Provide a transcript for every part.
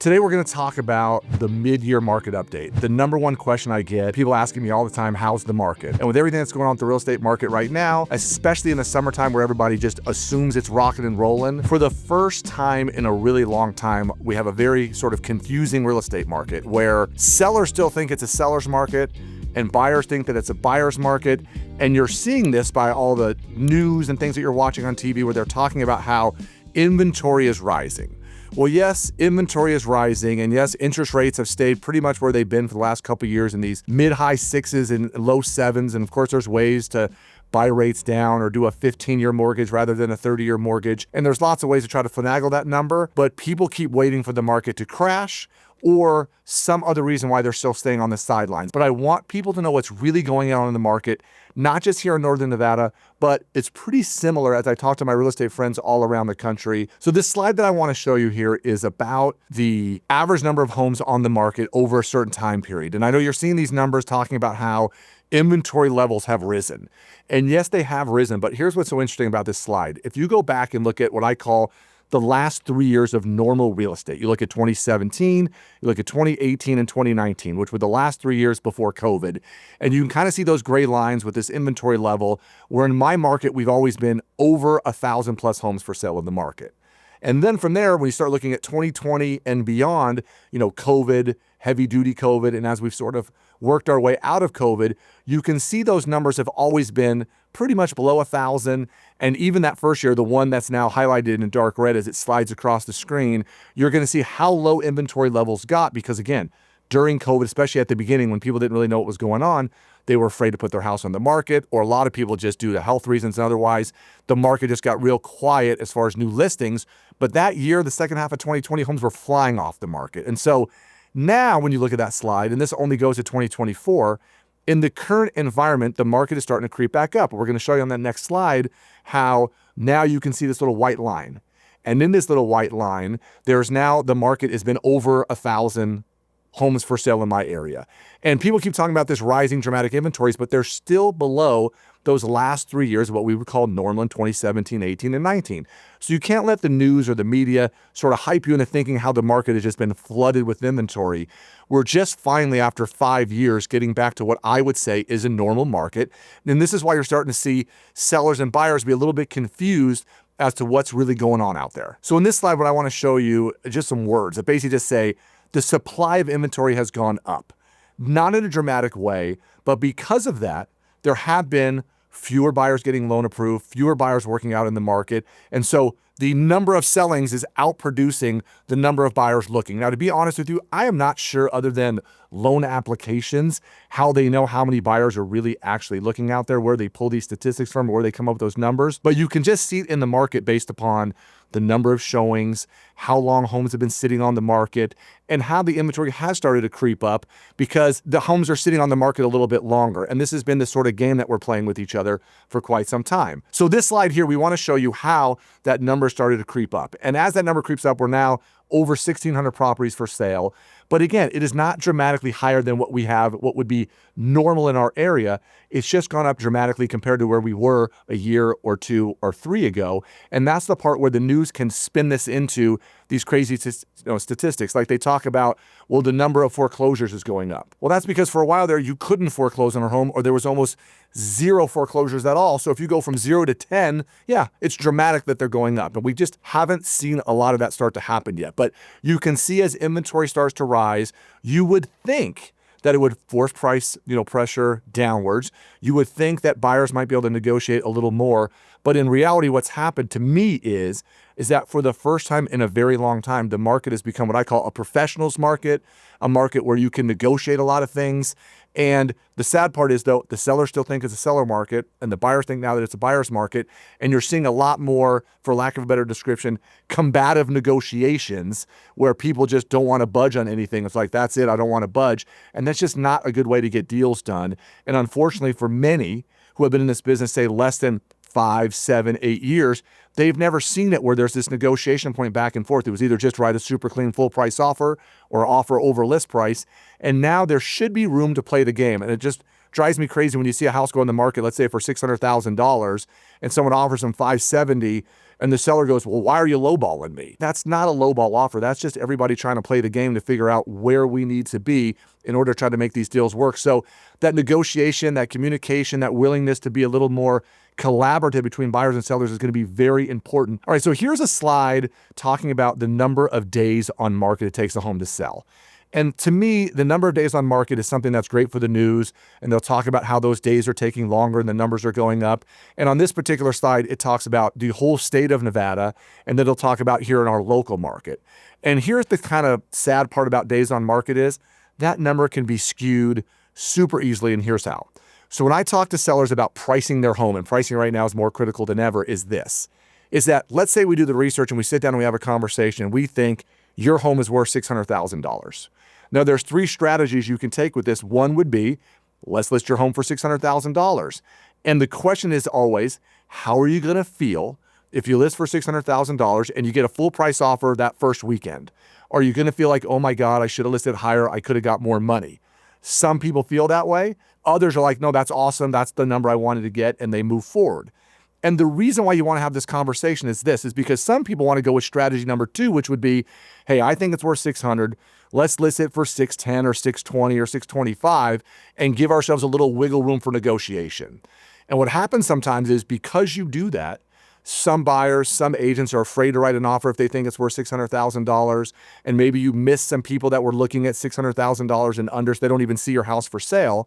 Today we're going to talk about the mid-year market update. The number one question I get, people asking me all the time, how's the market? And with everything that's going on with the real estate market right now, especially in the summertime where everybody just assumes it's rocking and rolling, for the first time in a really long time, we have a very sort of confusing real estate market where sellers still think it's a seller's market and buyers think that it's a buyer's market. And you're seeing this by all the news and things that you're watching on TV where they're talking about how inventory is rising. Well, yes, inventory is rising, and yes, interest rates have stayed pretty much where they've been for the last couple of years in these mid-high sixes and low sevens. And of course, there's ways to buy rates down or do a 15-year mortgage rather than a 30-year mortgage. And there's lots of ways to try to finagle that number, but people keep waiting for the market to crash or some other reason why they're still staying on the sidelines. But I want people to know what's really going on in the market, not just here in Northern Nevada, but it's pretty similar as I talk to my real estate friends all around the country. So this slide that I want to show you here is about the average number of homes on the market over a certain time period. And I know you're seeing these numbers talking about how inventory levels have risen. And yes, they have risen, but here's what's so interesting about this slide. If you go back and look at what I call the last 3 years of normal real estate. You look at 2017, you look at 2018 and 2019, which were the last 3 years before COVID. And you can kind of see those gray lines with this inventory level, where in my market, we've always been over 1,000 plus homes for sale in the market. And then from there, when you start looking at 2020 and beyond, COVID, heavy duty COVID, and as we've sort of worked our way out of COVID, you can see those numbers have always been pretty much below 1,000. And even that first year, the one that's now highlighted in dark red as it slides across the screen, you're going to see how low inventory levels got because, again, during COVID, especially at the beginning when people didn't really know what was going on, they were afraid to put their house on the market, or a lot of people just due to health reasons and otherwise, the market just got real quiet as far as new listings. But that year, the second half of 2020, homes were flying off the market. And so now when you look at that slide, and this only goes to 2024, in the current environment, the market is starting to creep back up. We're going to show you on that next slide how now you can see this little white line. And in this little white line, there's now the market has been over 1,000 homes for sale in my area. And people keep talking about this rising dramatic inventories, but they're still below those last 3 years of what we would call normal in 2017, 18, and 19. So you can't let the news or the media sort of hype you into thinking how the market has just been flooded with inventory. We're just finally, after 5 years, getting back to what I would say is a normal market. And this is why you're starting to see sellers and buyers be a little bit confused as to what's really going on out there. So in this slide, what I want to show you is just some words that basically just say the supply of inventory has gone up. Not in a dramatic way, but because of that, there have been fewer buyers getting loan approved, fewer buyers working out in the market. And so the number of sellings is outproducing the number of buyers looking. Now, to be honest with you, I am not sure, other than loan applications, how they know how many buyers are really actually looking out there, where they pull these statistics from, or where they come up with those numbers. But you can just see it in the market based upon the number of showings, how long homes have been sitting on the market, and how the inventory has started to creep up because the homes are sitting on the market a little bit longer. And this has been the sort of game that we're playing with each other for quite some time. So this slide here, we want to show you how that number started to creep up. And as that number creeps up, we're now over 1,600 properties for sale. But again, it is not dramatically higher than what we have, what would be normal in our area. It's just gone up dramatically compared to where we were a year or 2 or 3 ago. And that's the part where the news can spin this into these crazy statistics. Like they talk about, well, the number of foreclosures is going up. Well, that's because for a while there, you couldn't foreclose on a home, or there was almost zero foreclosures at all. So if you go from 0 to 10, yeah, it's dramatic that they're going up. And we just haven't seen a lot of that start to happen yet. But you can see as inventory starts to rise, you would think that it would force price, pressure downwards. You would think that buyers might be able to negotiate a little more. But in reality, what's happened to me is that for the first time in a very long time, the market has become what I call a professionals market, a market where you can negotiate a lot of things. And the sad part is, though, the sellers still think it's a seller market, and the buyers think now that it's a buyer's market. And you're seeing a lot more, for lack of a better description, combative negotiations where people just don't want to budge on anything. It's like, that's it, I don't want to budge. And that's just not a good way to get deals done. And unfortunately, for many who have been in this business, say, less than 5, 7, 8 years, they've never seen it where there's this negotiation point back and forth. It was either just write a super clean full price offer or offer over list price. And now there should be room to play the game. And it just drives me crazy when you see a house go on the market, let's say for $600,000, and someone offers them $570. And the seller goes, well, why are you lowballing me? That's not a lowball offer. That's just everybody trying to play the game to figure out where we need to be in order to try to make these deals work. So that negotiation, that communication, that willingness to be a little more collaborative between buyers and sellers is going to be very important. All right, so here's a slide talking about the number of days on market it takes a home to sell. And to me, the number of days on market is something that's great for the news, and they'll talk about how those days are taking longer and the numbers are going up. And on this particular slide, it talks about the whole state of Nevada, and then it'll talk about here in our local market. And here's the kind of sad part about days on market is that number can be skewed super easily, and here's how. So when I talk to sellers about pricing their home, and pricing right now is more critical than ever, is that let's say we do the research and we sit down and we have a conversation and we think your home is worth $600,000. Now, there's 3 strategies you can take with this. One would be, let's list your home for $600,000. And the question is always, how are you going to feel if you list for $600,000 and you get a full price offer that first weekend? Are you going to feel like, oh my God, I should have listed higher, I could have got more money? Some people feel that way. Others are like, no, that's awesome. That's the number I wanted to get, and they move forward. And the reason why you want to have this conversation is because some people want to go with strategy number 2, which would be, hey, I think it's worth 600. Let's list it for 610 or 620 or 625 and give ourselves a little wiggle room for negotiation. And what happens sometimes is because you do that, some buyers, some agents are afraid to write an offer if they think it's worth $600,000. And maybe you miss some people that were looking at $600,000 and under, so they don't even see your house for sale.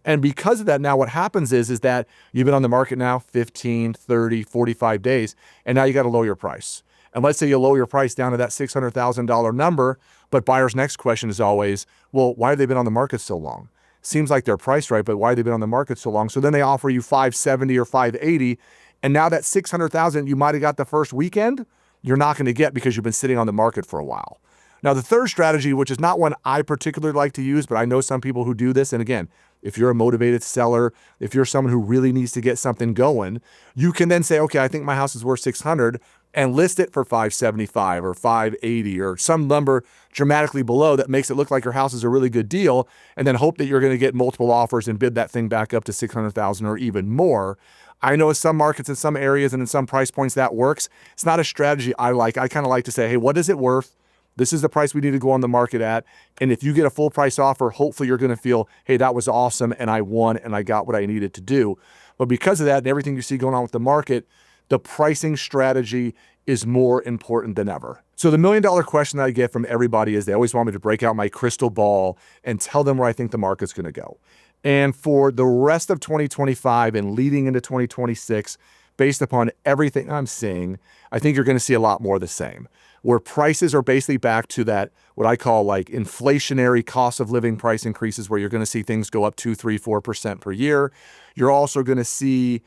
And because of that, now what happens is that you've been on the market now 15, 30, 45 days, and now you got to lower your price. And let's say you lower your price down to that $600,000 number, but buyer's next question is always, well, why have they been on the market so long? Seems like they're priced right, but why have they been on the market so long? So then they offer you $570 or $580, and now that $600,000 you might have got the first weekend, you're not going to get because you've been sitting on the market for a while. Now, the third strategy, which is not one I particularly like to use, but I know some people who do this, and again, if you're a motivated seller, if you're someone who really needs to get something going, you can then say, okay, I think my house is worth 600 and list it for 575 or 580 or some number dramatically below that makes it look like your house is a really good deal, and then hope that you're going to get multiple offers and bid that thing back up to 600,000 or even more. I know in some markets, in some areas, and in some price points that works. It's not a strategy I like. I kind of like to say, hey, what is it worth? This is the price we need to go on the market at. And if you get a full price offer, hopefully you're going to feel, hey, that was awesome and I won and I got what I needed to do. But because of that and everything you see going on with the market, the pricing strategy is more important than ever. So the $1 million question that I get from everybody is they always want me to break out my crystal ball and tell them where I think the market's going to go. And for the rest of 2025 and leading into 2026, based upon everything I'm seeing, I think you're going to see a lot more of the same, where prices are basically back to that, what I call like inflationary cost of living price increases, where you're going to see things go up 2, 3, 4% per year. You're also going to see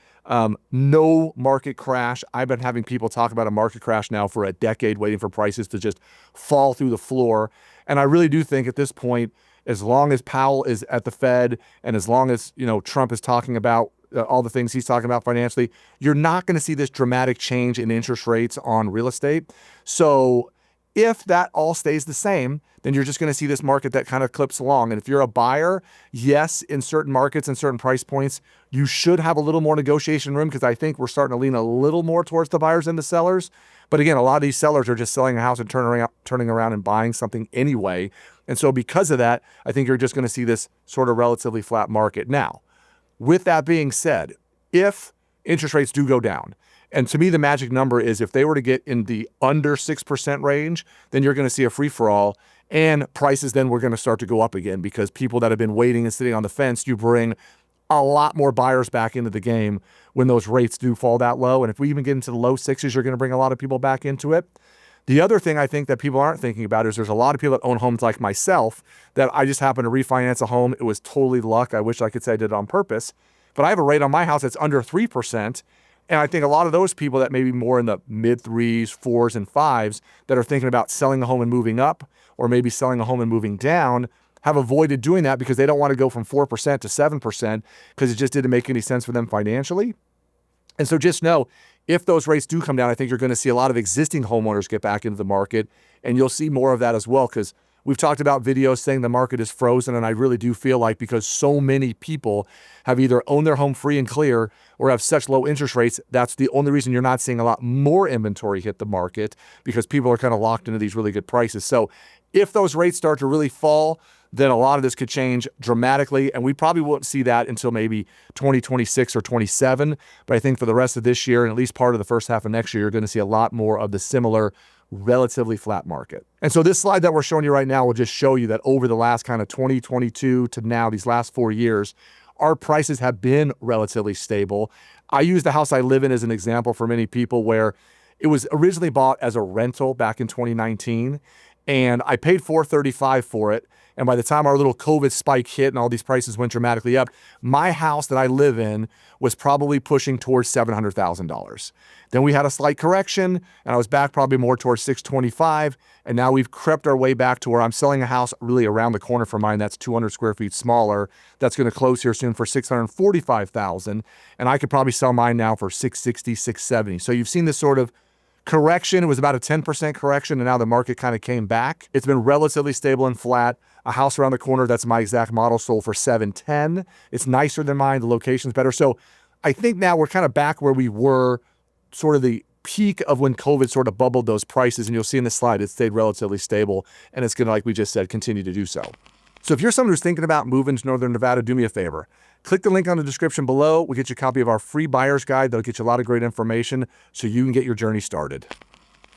no market crash. I've been having people talk about a market crash now for a decade, waiting for prices to just fall through the floor. And I really do think at this point, as long as Powell is at the Fed and as long as, Trump is talking about all the things he's talking about financially, you're not going to see this dramatic change in interest rates on real estate. So if that all stays the same, then you're just going to see this market that kind of clips along. And if you're a buyer, yes, in certain markets and certain price points, you should have a little more negotiation room, because I think we're starting to lean a little more towards the buyers than the sellers. But again, a lot of these sellers are just selling a house and turning around and buying something anyway. And so because of that, I think you're just going to see this sort of relatively flat market. Now, with that being said, if interest rates do go down, and to me, the magic number is if they were to get in the under 6% range, then you're going to see a free-for-all, and prices then we're going to start to go up again, because people that have been waiting and sitting on the fence, you bring a lot more buyers back into the game when those rates do fall that low. And if we even get into the low 6s, you're going to bring a lot of people back into it. The other thing I think that people aren't thinking about is there's a lot of people that own homes like myself that I just happened to refinance a home. It was totally luck. I wish I could say I did it on purpose. But I have a rate on my house that's under 3%. And I think a lot of those people that may be more in the mid 3s, 4s, and 5s that are thinking about selling a home and moving up, or maybe selling a home and moving down, have avoided doing that because they don't want to go from 4% to 7% because it just didn't make any sense for them financially. And so just know, if those rates do come down, I think you're going to see a lot of existing homeowners get back into the market, and you'll see more of that as well, because We've talked about videos saying the market is frozen, and I really do feel like because so many people have either owned their home free and clear or have such low interest rates, that's the only reason you're not seeing a lot more inventory hit the market, because people are kind of locked into these really good prices. So if those rates start to really fall, then a lot of this could change dramatically, and we probably won't see that until maybe 2026 or 27. But I think for the rest of this year and at least part of the first half of next year, you're going to see a lot more of the similar relatively flat market. And so this slide that we're showing you right now will just show you that over the last kind of 2022 to now, these last 4 years, our prices have been relatively stable. I use the house I live in as an example for many people, where it was originally bought as a rental back in 2019, and I paid $435 for it. And by the time our little COVID spike hit and all these prices went dramatically up, my house that I live in was probably pushing towards $700,000. Then we had a slight correction, and I was back probably more towards $625. And now we've crept our way back to where I'm selling a house really around the corner from mine that's 200 square feet smaller. That's going to close here soon for $645,000. And I could probably sell mine now for $660, $670. So you've seen this sort of correction. It was about a 10% correction, and now the market kind of came back. It's been relatively stable and flat. A house around the corner that's my exact model sold for $710. It's nicer than mine. The location's better. So I think now we're kind of back where we were, sort of the peak of when COVID sort of bubbled those prices. And you'll see in this slide, it stayed relatively stable, and it's going to, like we just said, continue to do so. So if you're someone who's thinking about moving to Northern Nevada, do me a favor. Click the link on the description below. We'll get you a copy of our free buyer's guide. That'll get you a lot of great information so you can get your journey started.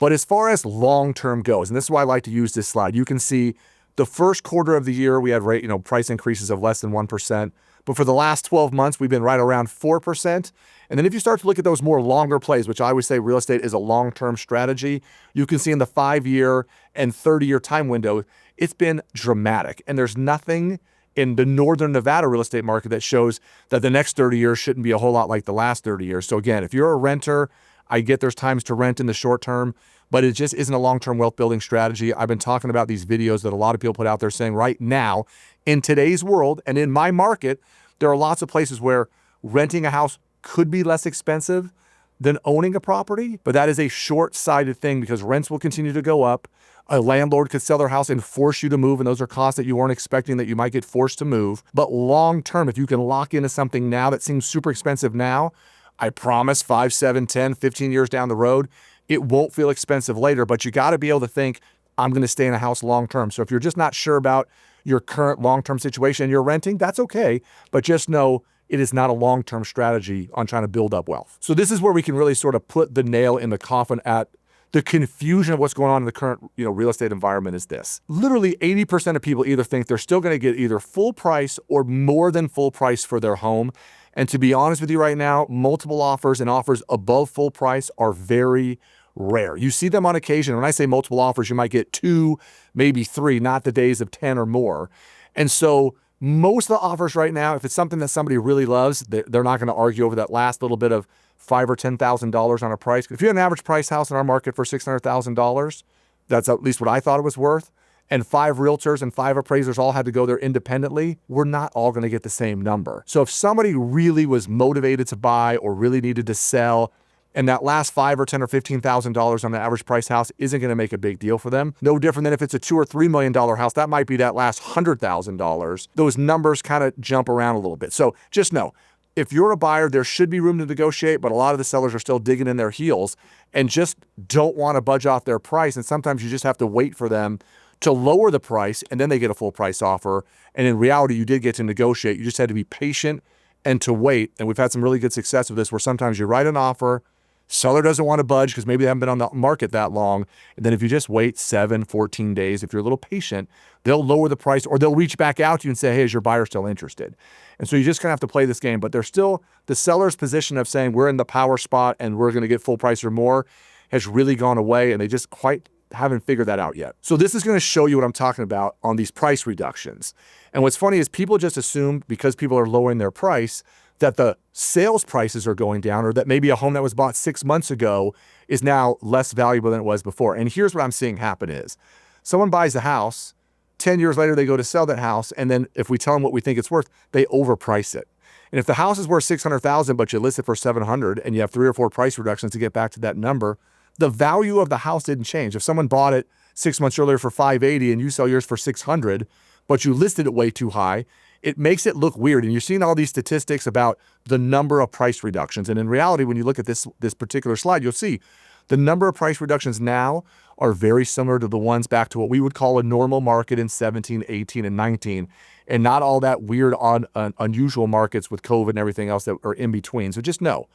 But as far as long-term goes, and this is why I like to use this slide, you can see the first quarter of the year, we had price increases of less than 1%. But for the last 12 months, we've been right around 4%. And then if you start to look at those more longer plays, which I always say real estate is a long-term strategy, you can see in the 5-year and 30-year time window, it's been dramatic. And there's nothing in the Northern Nevada real estate market that shows that the next 30 years shouldn't be a whole lot like the last 30 years. So again, if you're a renter, I get there's times to rent in the short term, but it just isn't a long-term wealth building strategy. I've been talking about these videos that a lot of people put out there saying right now, in today's world and in my market, there are lots of places where renting a house could be less expensive than owning a property, but that is a short-sighted thing because rents will continue to go up. A landlord could sell their house and force you to move, and those are costs that you weren't expecting that you might get forced to move. But long-term, if you can lock into something now that seems super expensive now, I promise 5, 7, 10, 15 years down the road, it won't feel expensive later, but you got to be able to think, I'm going to stay in a house long-term. So if you're just not sure about your current long-term situation and you're renting, that's okay, but just know it is not a long-term strategy on trying to build up wealth. So this is where we can really sort of put the nail in the coffin at the confusion of what's going on in the current, real estate environment is this. Literally 80% of people either think they're still going to get either full price or more than full price for their home. And to be honest with you right now, multiple offers and offers above full price are very rare. You see them on occasion. When I say multiple offers, you might get 2, maybe 3, not the days of 10 or more. And so most of the offers right now, if it's something that somebody really loves, they're not going to argue over that last little bit of $5,000 or $10,000 on a price. If you have an average price house in our market for $600,000, that's at least what I thought it was worth, and 5 realtors and 5 appraisers all had to go there independently, we're not all going to get the same number. So if somebody really was motivated to buy or really needed to sell, and that last $5,000 or $10,000 or $15,000 on the average price house isn't going to make a big deal for them. No different than if it's a $2 or $3 million house, that might be that last $100,000. Those numbers kind of jump around a little bit. So just know, if you're a buyer, there should be room to negotiate, but a lot of the sellers are still digging in their heels and just don't want to budge off their price. And sometimes you just have to wait for them to lower the price, and then they get a full price offer. And in reality, you did get to negotiate. You just had to be patient and to wait. And we've had some really good success with this, where sometimes you write an offer, seller doesn't want to budge because maybe they haven't been on the market that long. And then if you just wait 7, 14 days, if you're a little patient, they'll lower the price, or they'll reach back out to you and say, hey, is your buyer still interested? And so you just kind of have to play this game. But there's still the seller's position of saying we're in the power spot and we're going to get full price or more has really gone away, and they just quite haven't figured that out yet. So this is going to show you what I'm talking about on these price reductions. And what's funny is people just assume because people are lowering their price that the sales prices are going down, or that maybe a home that was bought 6 months ago is now less valuable than it was before. And here's what I'm seeing happen is someone buys a house, 10 years later they go to sell that house, and then if we tell them what we think it's worth, they overprice it. And if the house is worth $600,000 but you list it for $700,000 and you have 3 or 4 price reductions to get back to that number, the value of the house didn't change. If someone bought it 6 months earlier for 580 and you sell yours for 600, but you listed it way too high, it makes it look weird. And you're seeing all these statistics about the number of price reductions. And in reality, when you look at this particular slide, you'll see the number of price reductions now are very similar to the ones back to what we would call a normal market in 17, 18, and 19, and not all that weird, unusual markets with COVID and everything else that are in between. So just know,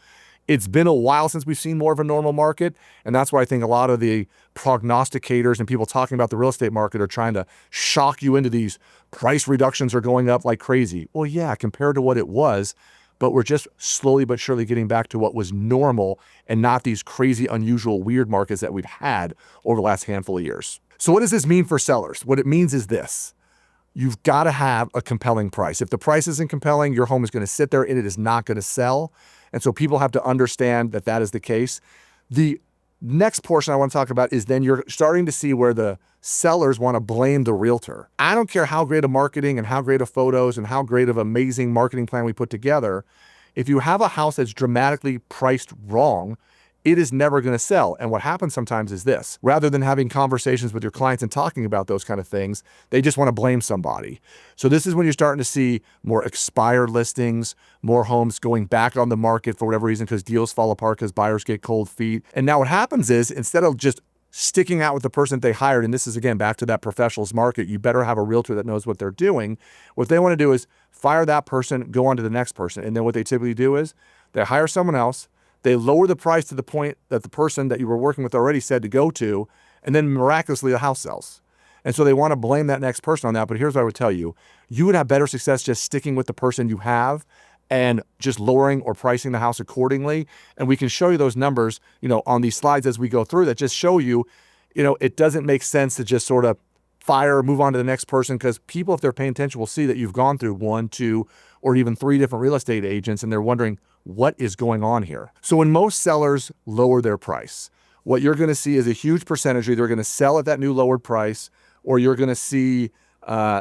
it's been a while since we've seen more of a normal market, and that's why I think a lot of the prognosticators and people talking about the real estate market are trying to shock you into these price reductions are going up like crazy. Well, yeah, compared to what it was, but we're just slowly but surely getting back to what was normal and not these crazy, unusual, weird markets that we've had over the last handful of years. So what does this mean for sellers? What it means is this. You've got to have a compelling price. If the price isn't compelling, your home is going to sit there and it is not going to sell. And so people have to understand that that is the case. The next portion I want to talk about is then you're starting to see where the sellers want to blame the realtor. I don't care how great of marketing and how great of photos and how great of amazing marketing plan we put together. If you have a house that's dramatically priced wrong, it is never going to sell. And what happens sometimes is this: rather than having conversations with your clients and talking about those kind of things, they just want to blame somebody. So this is when you're starting to see more expired listings, more homes going back on the market for whatever reason because deals fall apart because buyers get cold feet. And now what happens is, instead of just sticking out with the person that they hired, and this is again back to that professionals market, you better have a realtor that knows what they're doing. What they want to do is fire that person, go on to the next person. And then what they typically do is they hire someone else, they lower the price to the point that the person that you were working with already said to go to, and then miraculously the house sells. And so they want to blame that next person on that. But here's what I would tell you. You would have better success just sticking with the person you have and just lowering or pricing the house accordingly. And we can show you those numbers, on these slides as we go through that just show you, it doesn't make sense to just sort of fire, move on to the next person, because people, if they're paying attention, will see that you've gone through 1, 2, or even 3 different real estate agents, and they're wondering, what is going on here? So when most sellers lower their price, what you're going to see is a huge percentage either going to sell at that new lowered price, or you're going to see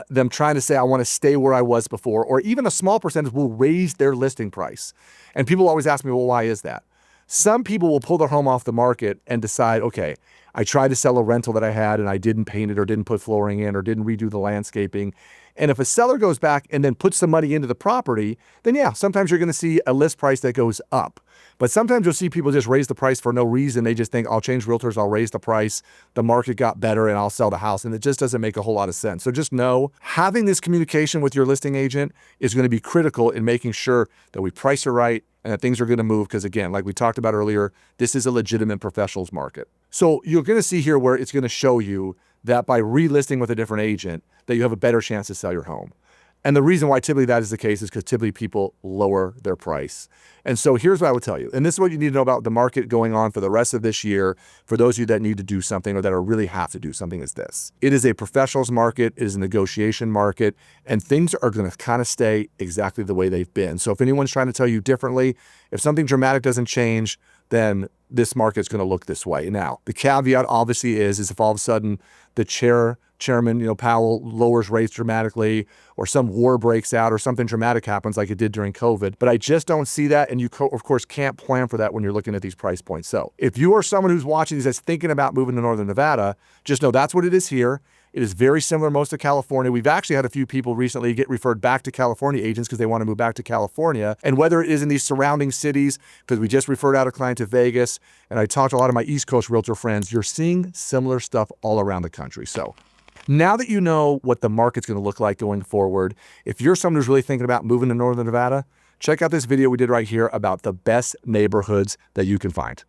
them trying to say, I want to stay where I was before, or even a small percentage will raise their listing price. And people always ask me, well, why is that? Some people will pull their home off the market and decide, okay, I tried to sell a rental that I had and I didn't paint it or didn't put flooring in or didn't redo the landscaping. And if a seller goes back and then puts some money into the property, then yeah, sometimes you're going to see a list price that goes up. But sometimes you'll see people just raise the price for no reason. They just think, I'll change realtors, I'll raise the price, the market got better, and I'll sell the house. And it just doesn't make a whole lot of sense. So just know, having this communication with your listing agent is going to be critical in making sure that we price it right and that things are going to move. Because again, like we talked about earlier, this is a legitimate professionals market. So you're going to see here where it's going to show you that by relisting with a different agent, that you have a better chance to sell your home. And the reason why typically that is the case is because typically people lower their price. And so here's what I would tell you. And this is what you need to know about the market going on for the rest of this year. For those of you that need to do something or that are really have to do something, is this. It is a professionals market. It is a negotiation market. And things are going to kind of stay exactly the way they've been. So if anyone's trying to tell you differently, if something dramatic doesn't change, then this market's going to look this way. Now, the caveat obviously is if all of a sudden the chairman, Powell lowers rates dramatically, or some war breaks out, or something dramatic happens like it did during COVID. But I just don't see that, and you of course can't plan for that when you're looking at these price points. So if you are someone who's watching these that's thinking about moving to Northern Nevada, just know that's what it is here. It is very similar most to California. We've actually had a few people recently get referred back to California agents because they want to move back to California. And whether it is in these surrounding cities, because we just referred out a client to Vegas, and I talked to a lot of my East Coast realtor friends, you're seeing similar stuff all around the country. So now that you know what the market's going to look like going forward, if you're someone who's really thinking about moving to Northern Nevada, check out this video we did right here about the best neighborhoods that you can find.